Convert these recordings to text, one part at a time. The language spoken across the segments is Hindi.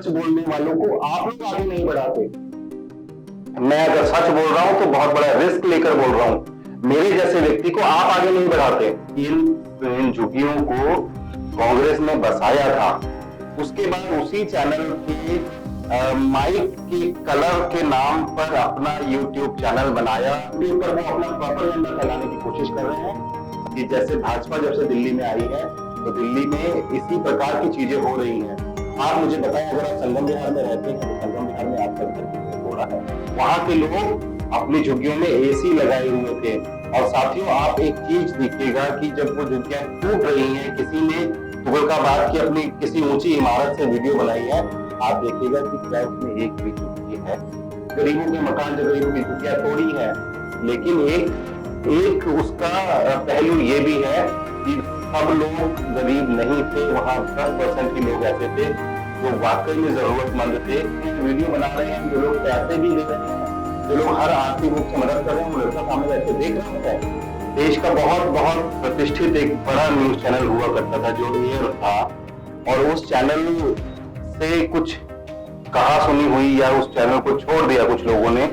सच बोलने वालों को आप लोग आगे नहीं बढ़ाते। मैं अगर सच बोल रहा हूं तो बहुत बड़ा रिस्क लेकर बोल रहा हूं, मेरे जैसे व्यक्ति को आप आगे नहीं बढ़ाते। इन झुग्गियों को कांग्रेस ने बसाया था, उसके बाद उसी चैनल के माइक के कलर के नाम पर अपना यूट्यूब चैनल बनाया, उसके ऊपर वो अपना प्रोपेगेंडा फैलाने की कोशिश कर रहे हैं कि जैसे भाजपा जब से दिल्ली में आई है तो दिल्ली में इसी प्रकार की चीजें हो रही हैं। आप मुझे बताएं, अगर आप संगम विहार में रहते हैं तो संगम विहार में आपका घर कितने हो रहा है? वहां के लोग अपनी झुग्गियों में एसी लगाए हुए थे। और साथियों, आप एक चीज देखिएगा कि जब वो झुग्गियां टूट रही हैं, किसी ने तुगलकाबाद की अपनी किसी ऊंची इमारत से वीडियो बनाई है, आप देखिएगा कि क्या उसमें एक भी झुग्गी है? गरीबों के मकान जो गरीबों की झुग्गियां तोड़ी है, लेकिन एक उसका पहलू ये भी है कि सब लोग गरीब नहीं थे, वहां 10% ही लोग ऐसे थे जो वाकई में जरूरतमंद थे। वीडियो बना रहे हैं, जो लोग पैसे भी दे रहे हैं, जो लोग हर आर्थिक रूप से मदद कर रहे हैं, वो लड़का सामने बैठे देख रहे हैं। देश का बहुत बहुत प्रतिष्ठित एक बड़ा न्यूज चैनल हुआ करता था जो एयर था, और उस चैनल से कुछ कहा सुनी हुई या उस चैनल को छोड़ दिया कुछ लोगों ने।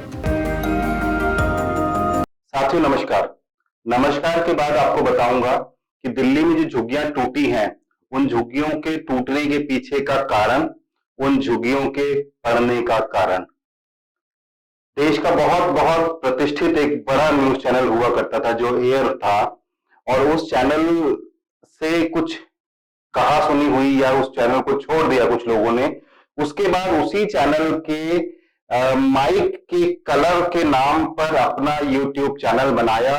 साथियों नमस्कार। नमस्कार के बाद आपको बताऊंगा कि दिल्ली में जो झुग्गियां टूटी हैं, उन झुग्गियों के टूटने के पीछे का कारण, उन झुग्गियों के पड़ने का कारण। देश का बहुत बहुत प्रतिष्ठित एक बड़ा न्यूज चैनल हुआ करता था जो एयर था, और उस चैनल से कुछ कहा सुनी हुई या उस चैनल को छोड़ दिया कुछ लोगों ने। उसके बाद उसी चैनल के माइक के कलर के नाम पर अपना यूट्यूब चैनल बनाया,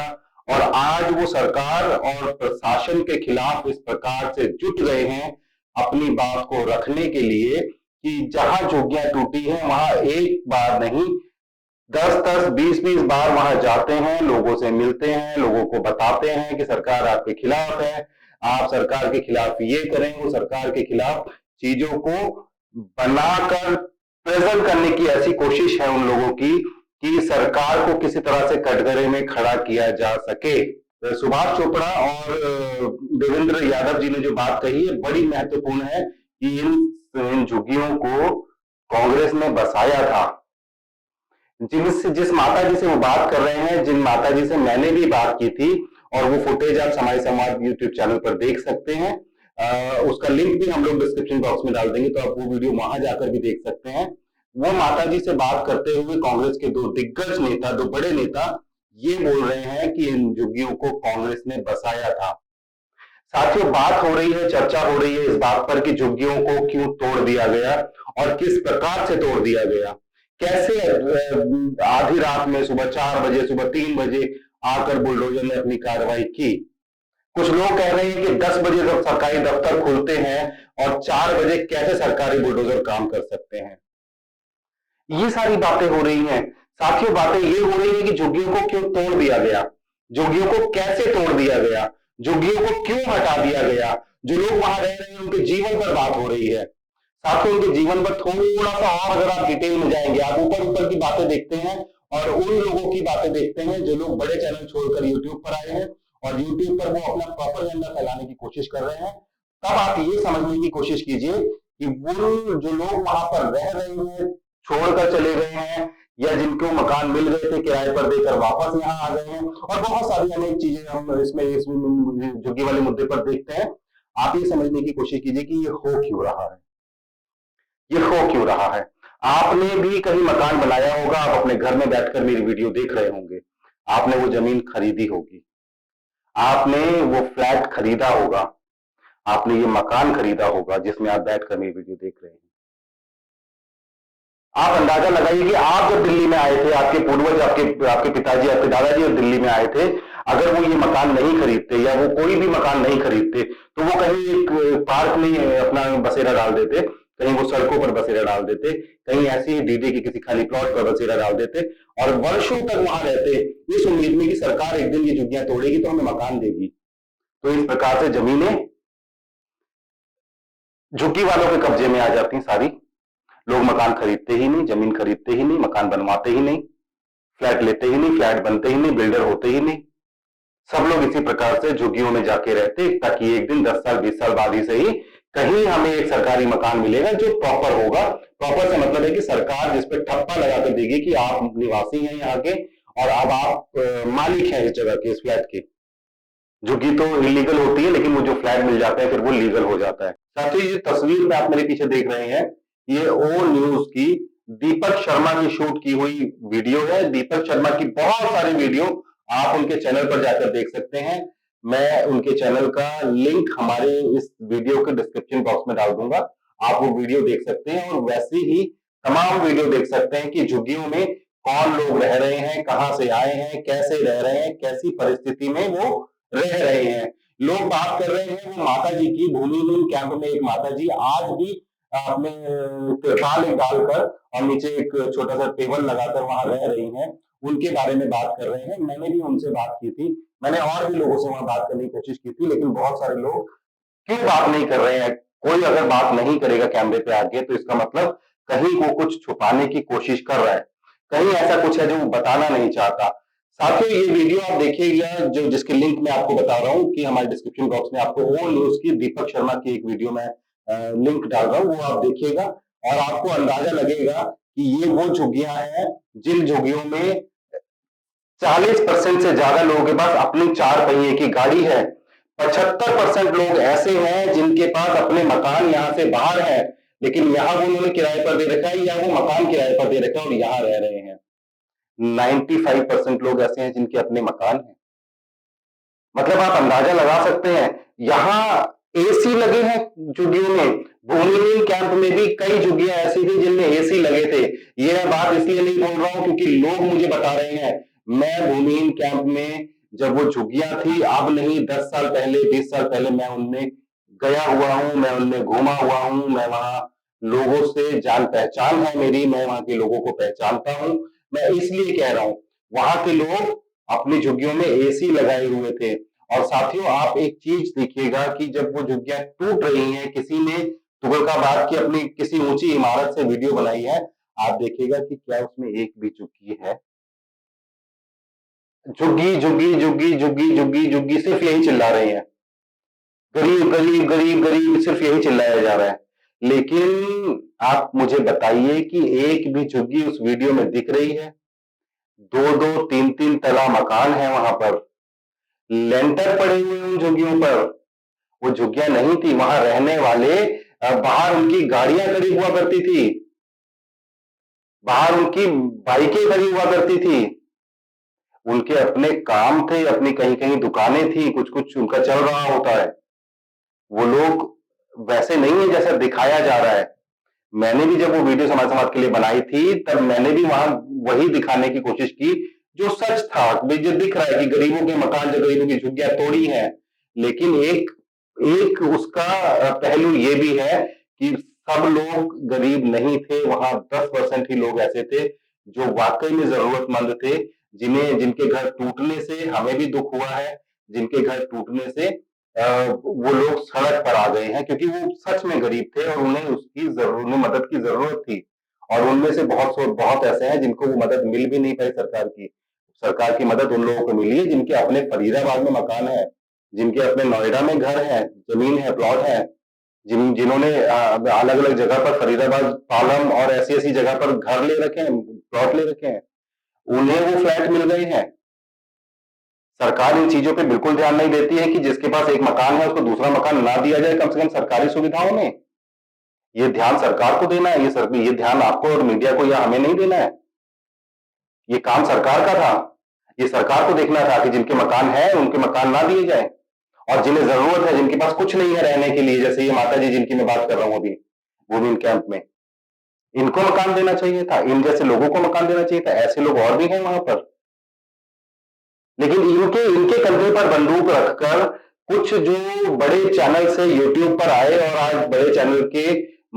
और आज वो सरकार और प्रशासन के खिलाफ इस प्रकार से जुट गए हैं अपनी बात को रखने के लिए कि जहां झुग्गियां टूटी हैं वहां एक बार नहीं 10-10, 20-20 बार वहां जाते हैं, लोगों से मिलते हैं, लोगों को बताते हैं कि सरकार आपके खिलाफ है, आप सरकार के खिलाफ ये करें, वो सरकार के खिलाफ चीजों को बनाकर प्रेजेंट करने की ऐसी कोशिश है उन लोगों की कि सरकार को किसी तरह से कटघरे में खड़ा किया जा सके। सुभाष चोपड़ा और देवेंद्र यादव जी ने जो बात कही है बड़ी महत्वपूर्ण है कि इन झुग्गियों को कांग्रेस ने बसाया था। जिस माता जी से वो बात कर रहे हैं, जिन माता जी से मैंने भी बात की थी, और वो फुटेज आप समाज संवाद यूट्यूब चैनल पर देख सकते हैं, उसका लिंक भी हम लोग डिस्क्रिप्शन बॉक्स में डाल देंगे, तो आप वो वीडियो वहां जाकर भी देख सकते हैं। वो माता जी से बात करते हुए कांग्रेस के दो दिग्गज नेता, दो बड़े नेता ये बोल रहे हैं कि इन झुग्गियों को कांग्रेस ने बसाया था। साथियों, बात हो रही है, चर्चा हो रही है इस बात पर कि झुग्गियों को क्यों तोड़ दिया गया और किस प्रकार से तोड़ दिया गया। कैसे आधी रात में सुबह 4 बजे, सुबह 3 बजे आकर बुलडोजर ने अपनी कार्रवाई की। कुछ लोग कह रहे हैं कि 10 बजे जब सरकारी दफ्तर खुलते हैं और 4 बजे कैसे सरकारी बुलडोजर काम कर सकते हैं। ये सारी बातें हो रही हैं। साथियों, बातें ये हो रही है कि झुग्गियों को क्यों तोड़ दिया गया, झुग्गियों को कैसे तोड़ दिया गया, झुग्गियों को क्यों हटा दिया गया, जो लोग वहां रह रहे हैं उनके जीवन पर बात हो रही है। साथियों, उनके जीवन पर थोड़ा सा और अगर आप डिटेल में जाएंगे, आप ऊपर ऊपर की बातें देखते हैं और उन लोगों की बातें देखते हैं जो लोग बड़े चैनल छोड़कर यूट्यूब पर आए हैं और यूट्यूब पर वो अपना प्रोपेगेंडा फैलाने की कोशिश कर रहे हैं, तब आप ये समझने की कोशिश कीजिए कि वो जो लोग वहां पर रह रहे हैं, छोड़कर चले गए हैं, या जिनको मकान मिल गए थे किराए पर देकर वापस यहाँ आ गए हैं, और बहुत सारी अनेक चीजें हम इसमें झुग्गी वाले मुद्दे पर देखते हैं। आप ये समझने की कोशिश कीजिए कि ये हो क्यों रहा है, ये हो क्यों रहा है। आपने भी कहीं मकान बनाया होगा, आप अपने घर में बैठकर मेरी वीडियो देख रहे होंगे, आपने वो जमीन खरीदी होगी, आपने वो फ्लैट खरीदा होगा, आपने ये मकान खरीदा होगा जिसमें आप बैठकर मेरी वीडियो देख रहे हैं। आप अंदाजा लगाइए कि आप जब दिल्ली में आए थे, आपके पूर्वज, आपके पिताजी, आपके दादाजी जब दिल्ली में आए थे, अगर वो ये मकान नहीं खरीदते या वो कोई भी मकान नहीं खरीदते तो वो कहीं एक पार्क में अपना बसेरा डाल देते, कहीं वो सड़कों पर बसेरा डाल देते, कहीं ऐसी डीडी के किसी खाली प्लॉट पर बसेरा डाल देते और वर्षों तक वहां रहते इस उम्मीद में कि सरकार एक दिन ये झुग्गियां तोड़ेगी तो हमें मकान देगी। तो इस प्रकार से जमीनें झुग्गी वालों के कब्जे में आ जाती हैं सारी। लोग मकान खरीदते ही नहीं, जमीन खरीदते ही नहीं, मकान बनवाते ही नहीं, फ्लैट लेते ही नहीं, फ्लैट बनते ही नहीं, बिल्डर होते ही नहीं। सब लोग इसी प्रकार से झुग्गियों में जाके रहते ताकि एक दिन 10 साल 20 साल बाद ही सही कहीं हमें एक सरकारी मकान मिलेगा जो प्रॉपर होगा। प्रॉपर से मतलब है कि सरकार जिस पे ठप्पा लगाकर देगी कि आप निवासी हैं यहाँ के और अब आप मालिक हैं इस जगह के, इस फ्लैट के। झुग्गी तो इलीगल होती है, लेकिन वो जो फ्लैट मिल जाता है फिर वो लीगल हो जाता है। साथियों, ये तस्वीर में आप मेरे पीछे देख रहे हैं, ये ओ न्यूज की दीपक शर्मा की शूट की हुई वीडियो है। दीपक शर्मा की बहुत सारी वीडियो आप उनके चैनल पर जाकर देख सकते हैं। मैं उनके चैनल का लिंक हमारे इस वीडियो के डिस्क्रिप्शन बॉक्स में डाल दूंगा। आप वो वीडियो देख सकते हैं और वैसे ही तमाम वीडियो देख सकते हैं कि झुग्गियों में कौन लोग रह रहे हैं, कहां से आए हैं, कैसे रह रहे हैं, कैसी परिस्थिति में वो रह रहे हैं। लोग बात कर रहे हैं वो माता जी की, भूमिहीन कैंप में एक माता जी आज भी अपने तिरपाल एक डालकर और नीचे एक छोटा सा टेबल लगाकर वहां रह रही हैं, उनके बारे में बात कर रहे हैं। मैंने भी उनसे बात की थी, मैंने और भी लोगों से वहां बात करने की कोशिश की थी, लेकिन बहुत सारे लोग क्यों बात नहीं कर रहे हैं। कोई अगर बात नहीं करेगा कैमरे पे आके तो इसका मतलब कहीं वो कुछ छुपाने की कोशिश कर रहा है, कहीं ऐसा कुछ है जो वो बताना नहीं चाहता। साथियों, ये वीडियो आप देखिएगा जो जिसके लिंक मैं आपको बता रहा हूँ कि हमारे डिस्क्रिप्शन बॉक्स में आपको ओ न्यूज की दीपक शर्मा की एक वीडियो में लिंक डाल रहा हूँ, वो आप देखिएगा और आपको अंदाजा लगेगा कि ये वो झुग्गियां हैं जिन झुग्गियों में 40% से ज्यादा लोगों के पास अपनी 4 पहिए की गाड़ी है। 75% लोग ऐसे हैं जिनके पास अपने मकान यहाँ से बाहर है, लेकिन यहाँ वो उन्होंने किराए पर दे रखा है या वो मकान किराए पर दे रखा है और यहाँ रह रहे हैं। 95% लोग ऐसे हैं जिनके अपने मकान हैं। मतलब आप अंदाजा लगा सकते हैं, यहाँ एसी लगे हैं झुग्गियों में। भूमिहीन कैंप में भी कई झुग्गियां ऐसी थी जिनमें एसी लगे थे। ये मैं बात इसलिए नहीं बोल रहा हूं क्योंकि लोग मुझे बता रहे हैं। मैं भूमिहीन कैंप में जब वो झुग्गियां थी, अब नहीं 10 साल पहले, 20 साल पहले मैं उनमें गया हुआ हूं, मैं उनमें घूमा हुआ हूं, मैं वहां लोगों से जान पहचान है मेरी, मैं वहां के लोगों को पहचानता हूं। मैं इसलिए कह रहा हूं, वहां के लोग अपनी झुग्गियों में एसी लगाए हुए थे। और साथियों, आप एक चीज देखिएगा कि जब वो झुग्गियां टूट रही हैं, किसी ने तुगलकाबाद की अपनी किसी ऊंची इमारत से वीडियो बनाई है, आप देखिएगा कि क्या उसमें एक भी झुग्गी है। झुग्गी झुग्गी झुग्गी झुग्गी झुग्गी झुग्गी सिर्फ यही चिल्ला रहे हैं, गरीब गरीब गरीब गरीब, सिर्फ यही चिल्लाया जा रहा है। लेकिन आप मुझे बताइए कि एक भी झुग्गी उस वीडियो में दिख रही है? 2-2 3-3 तला मकान है वहां पर, लेंटर पड़े हुए उन झुग्गियों पर। वो झुग्गियां नहीं थी, वहां रहने वाले बाहर उनकी गाड़ियां खड़ी हुआ करती थी, बाहर उनकी बाइकें खड़ी हुआ करती थी, उनके अपने काम थे, अपनी कहीं कहीं दुकानें थी, कुछ कुछ उनका चल रहा होता है। वो लोग वैसे नहीं है जैसा दिखाया जा रहा है। मैंने भी जब वो वीडियो समाज समाज के लिए बनाई थी, तब मैंने भी वहां वही दिखाने की कोशिश की जो सच था। जो दिख रहा है कि गरीबों के मकान, जो गरीबों की झुग्गियां तोड़ी हैं, लेकिन एक एक उसका पहलू ये भी है कि सब लोग गरीब नहीं थे। वहां 10% ही लोग ऐसे थे जो वाकई में जरूरतमंद थे, जिन्हें जिनके घर टूटने से हमें भी दुख हुआ है, जिनके घर टूटने से वो लोग सड़क पर आ गए हैं क्योंकि वो सच में गरीब थे और उन्हें उसकी उन्हें मदद की जरूरत थी। और उनमें से बहुत ऐसे हैं जिनको वो मदद मिल भी नहीं पाई सरकार की। सरकार की मदद उन लोगों को मिली है जिनके अपने फरीदाबाद में मकान है, जिनके अपने नोएडा में घर है, जमीन है, प्लॉट है, जिन्होंने अलग अलग जगह पर फरीदाबाद, पालम और ऐसी ऐसी जगह पर घर ले रखे हैं, प्लॉट ले रखे हैं, उन्हें वो फ्लैट मिल गए हैं। सरकार इन चीजों पे बिल्कुल ध्यान नहीं देती है कि जिसके पास एक मकान है उसको दूसरा मकान ना दिया जाए, कम से कम सरकारी सुविधाओं में। ये ध्यान सरकार को देना है, ये ध्यान आपको और मीडिया को या हमें नहीं देना है। ये काम सरकार का था। ये सरकार को देखना था कि जिनके मकान है उनके मकान ना दिए जाए, और जिन्हें जरूरत है, जिनके पास कुछ नहीं है रहने के लिए, जैसे ये माता जी जिनकी मैं बात कर रहा हूं अभी वुमेन कैंप में, इनको मकान देना चाहिए था, इन जैसे लोगों को मकान देना चाहिए था। ऐसे लोग और भी हैं वहां पर, लेकिन इनके इनके कंधे पर बंदूक रखकर कुछ जो बड़े चैनल से यूट्यूब पर आए और आज बड़े चैनल के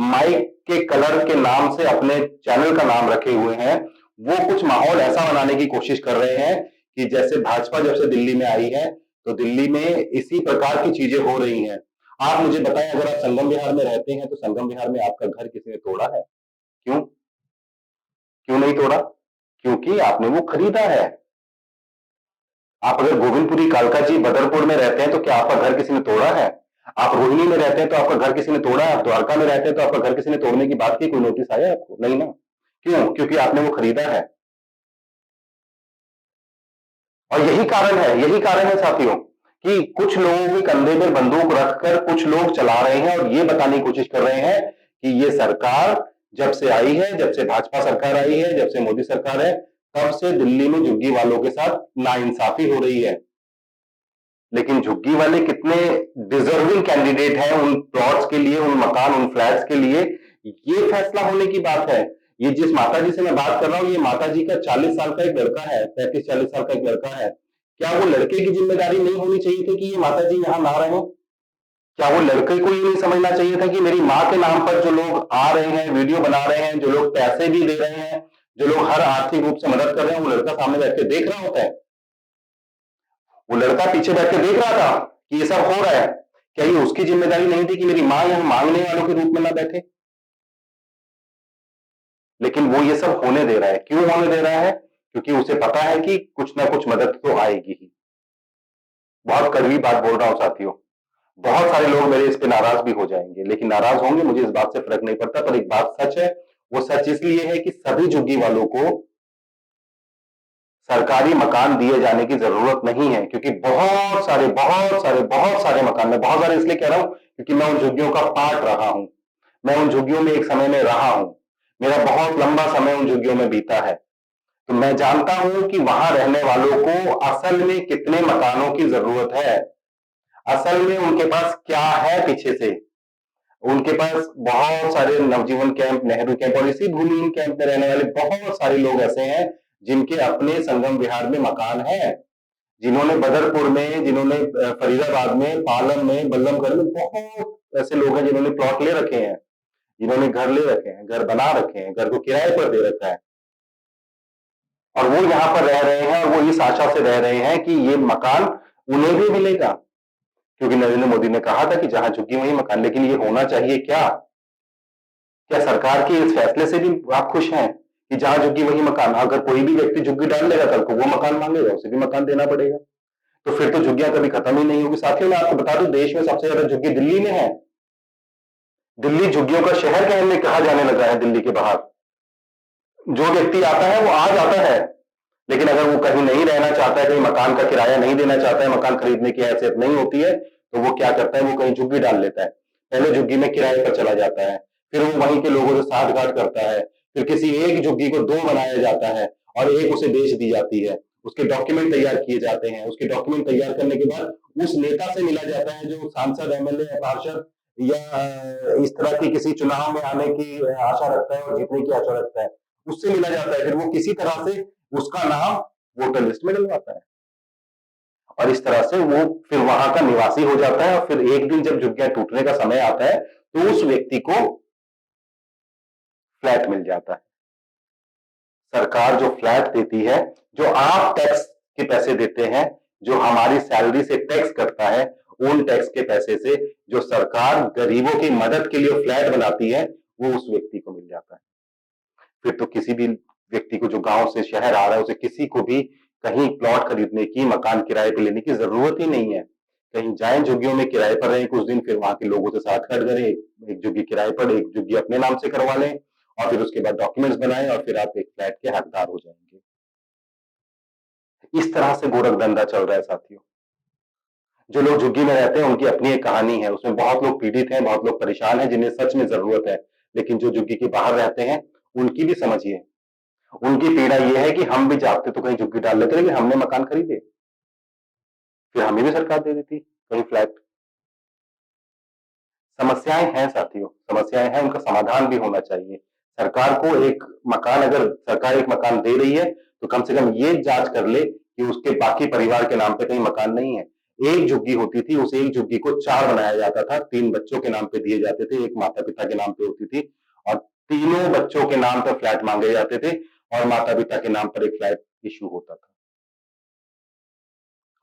माइक के कलर के नाम से अपने चैनल का नाम रखे हुए हैं, वो कुछ माहौल ऐसा बनाने की कोशिश कर रहे हैं कि जैसे भाजपा जब से दिल्ली में आई है तो दिल्ली में इसी प्रकार की चीजें हो रही हैं। आप मुझे बताएं, अगर आप संगम विहार में रहते हैं तो संगम विहार में आपका घर किसी ने तोड़ा है? क्यों? क्यों नहीं तोड़ा? क्योंकि आपने वो खरीदा है। आप अगर गोविंदपुरी, कालकाजी, बदरपुर में रहते हैं तो क्या आपका घर किसी ने तोड़ा है? आप रोहिणी में रहते हैं तो आपका घर किसी ने तोड़ा, आप द्वारका में रहते हैं तो आपका घर किसी ने तोड़ने की बात की, कोई नोटिस आया आपको? नहीं ना। क्यों? क्योंकि आपने वो खरीदा है। और यही कारण है साथियों कि कुछ लोगों के कंधे पर बंदूक रखकर कुछ लोग चला रहे हैं और ये बताने की कोशिश कर रहे हैं कि ये सरकार जब से आई है, जब से भाजपा सरकार आई है, जब से मोदी सरकार है, तब से दिल्ली में झुग्गी वालों के साथ नाइंसाफी हो रही है। लेकिन झुग्गी वाले कितने डिजर्विंग कैंडिडेट हैं उन प्लॉट्स के लिए, उन मकान, उन फ्लैट्स के लिए, ये फैसला होने की बात है। ये जिस माताजी से मैं बात कर रहा हूं, ये माताजी का 40 साल का एक लड़का है, 35-40 साल का एक लड़का है। क्या वो लड़के की जिम्मेदारी नहीं होनी चाहिए थी कि ये माताजी यहां ना रहे? क्या वो लड़के को ये नहीं समझना चाहिए था कि मेरी माँ के नाम पर जो लोग आ रहे हैं, वीडियो बना रहे हैं, जो लोग पैसे भी दे रहे हैं, जो लोग हर आर्थिक रूप से मदद कर रहे हैं, वो लड़का सामने बैठ के देख रहा होता है? वो लड़का पीछे बैठ के देख रहा था कि ये सब हो रहा है। क्या ये उसकी जिम्मेदारी नहीं थी कि मेरी माँ यहां मांगने वालों के रूप में ना बैठे? लेकिन वो ये सब होने दे रहा है। क्यों होने दे रहा है? क्योंकि उसे पता है कि कुछ ना कुछ मदद तो आएगी ही। बहुत कड़वी बात बोल रहा हूं साथियों, बहुत सारे लोग मेरे इस पे नाराज भी हो जाएंगे, लेकिन नाराज होंगे, मुझे इस बात से फर्क नहीं पड़ता। पर एक बात सच है, वो सच इसलिए है कि सभी झुग्गी वालों को सरकारी मकान दिए जाने की जरूरत नहीं है, क्योंकि बहुत सारे मकान, मैं बहुत सारे इसलिए कह रहा हूं क्योंकि मैं उन झुग्गियों का पार्ट रहा हूं। मैं उन झुग्गियों में एक समय में रहा हूं, मेरा बहुत लंबा समय उन झुग्गियों में बीता है। तो मैं जानता हूं कि वहां रहने वालों को असल में कितने मकानों की जरूरत है, असल में उनके पास क्या है पीछे से। उनके पास बहुत सारे नवजीवन कैंप, नेहरू कैंप और इसी भूमिहीन कैंप में रहने वाले बहुत सारे लोग ऐसे हैं जिनके अपने संगम विहार में मकान है, जिन्होंने बदरपुर में, जिन्होंने फरीदाबाद में, पालम में, बल्लमगढ़ में, बहुत ऐसे लोग हैं जिन्होंने प्लॉट ले रखे हैं, जिन्होंने घर ले रखे हैं, घर बना रखे हैं, घर को किराए पर दे रखा है, और वो यहाँ पर रह रहे हैं और वो इस आशा से रह रहे हैं कि ये मकान उन्हें भी मिलेगा, क्योंकि नरेंद्र मोदी ने कहा था कि जहां झुग्गी वहीं मकान। लेकिन ये होना चाहिए क्या? क्या सरकार के इस फैसले से भी आप खुश हैं कि जहां झुग्गी वहीं मकान? अगर कोई भी व्यक्ति झुग्गी डाल लेगा, कल को वो मकान मांगेगा, उसे भी मकान देना पड़ेगा, तो फिर तो झुग्गियां कभी खत्म ही नहीं होगी। साथियों, मैं आपको बता दूं, देश में सबसे ज्यादा झुग्गी दिल्ली में है। दिल्ली झुग्गियों का शहर कहने कहा जाने लगा है। दिल्ली के बाहर जो व्यक्ति आता है वो आ जाता है, लेकिन अगर वो कहीं नहीं रहना चाहता है, कहीं मकान का किराया नहीं देना चाहता है, मकान खरीदने की हैसियत नहीं होती है, तो वो क्या करता है, वो कहीं झुग्गी डाल लेता है। पहले झुग्गी में किराए पर चला जाता है, फिर वो वहीं के लोगों से साठगांठ करता है, फिर किसी एक झुग्गी को दो बनाया जाता है और एक उसे बेच दी जाती है। उसके डॉक्यूमेंट तैयार किए जाते हैं, उसके डॉक्यूमेंट तैयार करने के बाद उस नेता से मिला जाता है जो सांसद, एमएलए या पार्षद या इस तरह की किसी चुनाव में आने की आशा रखता है और जीतने की आशा रखता है, उससे मिला जाता है। फिर वो किसी तरह से उसका नाम वोटर लिस्ट में डलवाता है और इस तरह से वो फिर वहां का निवासी हो जाता है। और फिर एक दिन जब झुग्गियां टूटने का समय आता है तो उस व्यक्ति को फ्लैट मिल जाता है। सरकार जो फ्लैट देती है, जो आप टैक्स के पैसे देते हैं, जो हमारी सैलरी से टैक्स करता है, उन टैक्स के पैसे से जो सरकार गरीबों की मदद के लिए फ्लैट बनाती है, वो उस व्यक्ति को मिल जाता है। फिर तो किसी भी व्यक्ति को जो गांव से शहर आ रहा है, उसे किसी को भी कहीं प्लॉट खरीदने की, मकान किराए पे लेने की जरूरत ही नहीं है। कहीं जाएं झुग्गियों में किराए पर रहें कुछ दिन, फिर वहां के लोगों से साठगांठ करें, एक झुग्गी किराए पर, एक झुग्गी अपने नाम से करवा लें और फिर उसके बाद डॉक्यूमेंट्स बनाएं और फिर आप एक फ्लैट के हकदार हो जाएंगे। इस तरह से गोरख धंधा चल रहा है साथियों। जो लोग झुग्गी में रहते हैं उनकी अपनी एक कहानी है, उसमें बहुत लोग पीड़ित हैं, बहुत लोग परेशान हैं, जिन्हें सच में जरूरत है। लेकिन जो झुग्गी के बाहर रहते हैं उनकी भी समझिए, उनकी पीड़ा यह है कि हम भी चाहते तो कहीं झुग्गी डाल लेते, लेकिन हमने मकान खरीदे, फिर हमें भी सरकार दे देती कहीं फ्लैट। समस्याएं हैं साथियों, समस्याएं हैं, उनका समाधान भी होना चाहिए। सरकार को एक मकान, अगर सरकार एक मकान दे रही है तो कम से कम ये जांच कर ले कि उसके बाकी परिवार के नाम पे कहीं मकान नहीं है। एक झुग्गी होती थी, उस एक झुग्गी को 4 बनाया जाता था, 3 बच्चों के नाम पे दिए जाते थे, एक माता पिता के नाम पे होती थी और तीनों बच्चों के नाम पर फ्लैट मांगे जाते थे और माता पिता के नाम पर एक फ्लैट इश्यू होता था।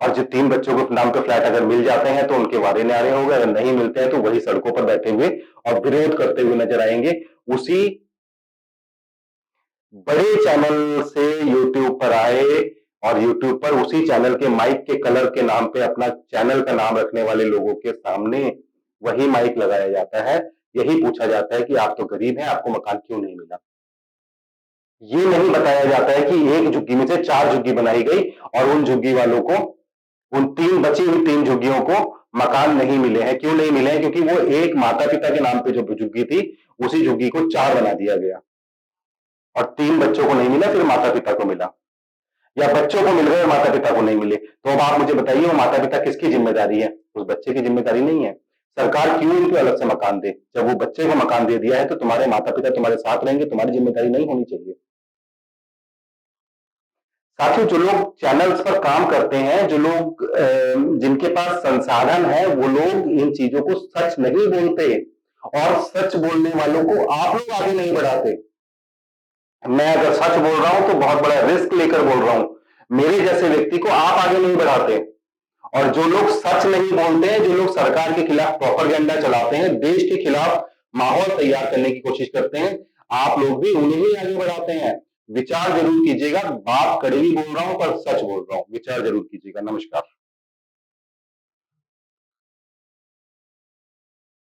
और जो 3 बच्चों के नाम पे फ्लैट अगर मिल जाते हैं तो उनके वारे न्यारे हो गए, अगर नहीं मिलते हैं तो वही सड़कों पर बैठे हुए और विरोध करते हुए नजर आएंगे। उसी बड़े चैनल से यूट्यूब पर आए और यूट्यूब पर उसी चैनल के माइक के कलर के नाम पे अपना चैनल का नाम रखने वाले लोगों के सामने वही माइक लगाया जाता है, यही पूछा जाता है कि आप तो गरीब हैं, आपको मकान क्यों नहीं मिला। ये नहीं बताया जाता है कि एक झुग्गी में से 4 झुग्गी बनाई गई और उन झुग्गी वालों को, उन 3 बची हुई 3 झुग्गियों को मकान नहीं मिले हैं। क्यों नहीं मिले हैं? क्योंकि वो एक माता-पिता के नाम पे जो झुग्गी थी, उसी झुग्गी को 4 बना दिया गया और 3 बच्चों को नहीं मिला, फिर माता-पिता को मिला, या बच्चों को मिल गए और माता-पिता को नहीं मिले। तो अब आप मुझे बताइए वो माता-पिता किसकी जिम्मेदारी है? उस बच्चे की जिम्मेदारी नहीं है। सरकार क्यों उनको अलग से मकान दे? जब वो बच्चे को मकान दे दिया है तो तुम्हारे माता-पिता तुम्हारे साथ रहेंगे, तुम्हारी जिम्मेदारी नहीं होनी चाहिए। साथियों, जो लोग चैनल्स पर काम करते हैं, जो लोग जिनके पास संसाधन है, वो लोग इन चीजों को सच नहीं बोलते और सच बोलने वालों को आप लोग आगे नहीं बढ़ाते। मैं अगर सच बोल रहा हूं तो बहुत बड़ा रिस्क लेकर बोल रहा हूं। मेरे जैसे व्यक्ति को आप आगे नहीं बढ़ाते। और जो लोग सच नहीं बोलते हैं, जो लोग सरकार के खिलाफ प्रोपेगेंडा चलाते हैं, देश के खिलाफ माहौल तैयार करने की कोशिश करते हैं, आप लोग भी उन्हें ही आगे बढ़ाते हैं। विचार जरूर कीजिएगा, बात कड़वी बोल रहा हूं पर सच बोल रहा हूं, विचार जरूर कीजिएगा। नमस्कार।